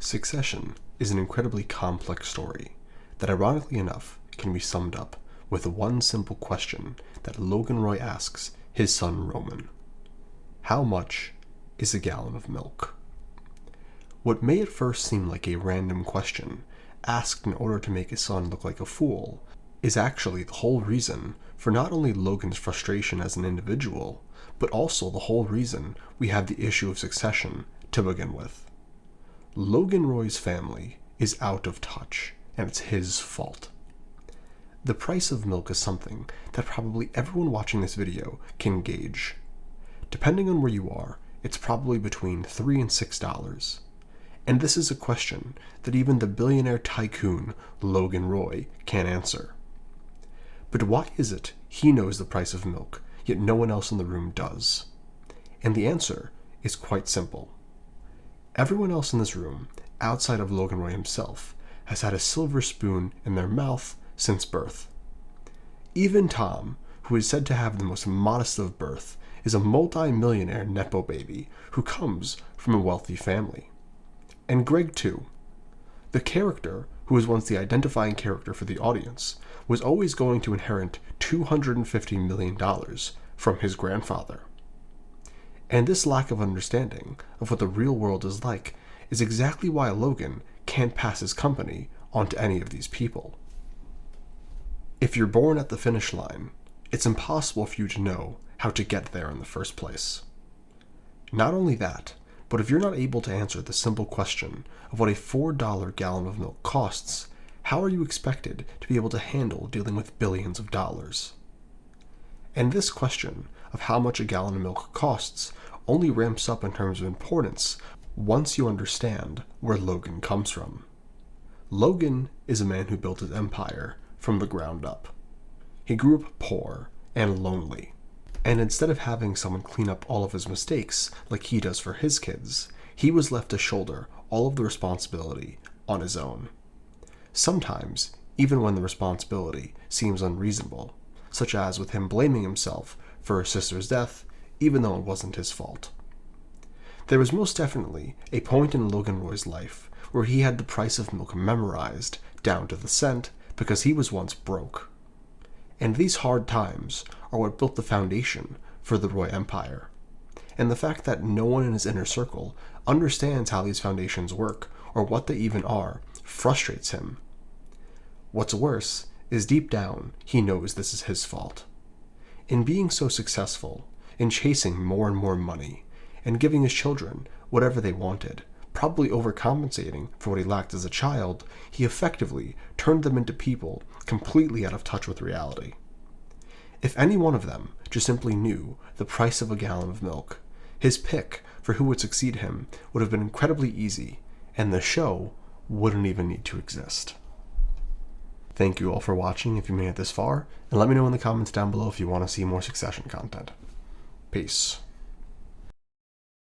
Succession is an incredibly complex story that, ironically enough, can be summed up with one simple question that Logan Roy asks his son Roman. How much is a gallon of milk? What may at first seem like a random question, asked in order to make his son look like a fool, is actually the whole reason for not only Logan's frustration as an individual, but also the whole reason we have the issue of succession to begin with. Logan Roy's family is out of touch, and it's his fault. The price of milk is something that probably everyone watching this video can gauge. Depending on where you are, it's probably between $3 and $6. And this is a question that even the billionaire tycoon Logan Roy can't answer. But why is it he knows the price of milk, yet no one else in the room does? And the answer is quite simple. Everyone else in this room, outside of Logan Roy himself, has had a silver spoon in their mouth since birth. Even Tom, who is said to have the most modest of birth, is a multi-millionaire Nepo baby who comes from a wealthy family. And Greg too. The character, who was once the identifying character for the audience, was always going to inherit $250 million from his grandfather. And this lack of understanding of what the real world is like is exactly why Logan can't pass his company onto any of these people. If you're born at the finish line, it's impossible for you to know how to get there in the first place. Not only that, but if you're not able to answer the simple question of what a $4 gallon of milk costs, how are you expected to be able to handle dealing with billions of dollars? And this question of how much a gallon of milk costs only ramps up in terms of importance once you understand where Logan comes from. Logan is a man who built his empire from the ground up. He grew up poor and lonely, and instead of having someone clean up all of his mistakes like he does for his kids, he was left to shoulder all of the responsibility on his own. Sometimes, even when the responsibility seems unreasonable, such as with him blaming himself for his sister's death, even though it wasn't his fault. There was most definitely a point in Logan Roy's life where he had the price of milk memorized down to the cent because he was once broke. And these hard times are what built the foundation for the Roy Empire. And the fact that no one in his inner circle understands how these foundations work or what they even are frustrates him. What's worse is deep down he knows this is his fault. In being so successful, in chasing more and more money, and giving his children whatever they wanted, probably overcompensating for what he lacked as a child, he effectively turned them into people completely out of touch with reality. If any one of them just simply knew the price of a gallon of milk, his pick for who would succeed him would have been incredibly easy, and the show wouldn't even need to exist. Thank you all for watching if you made it this far, and let me know in the comments down below if you want to see more Succession content. Peace.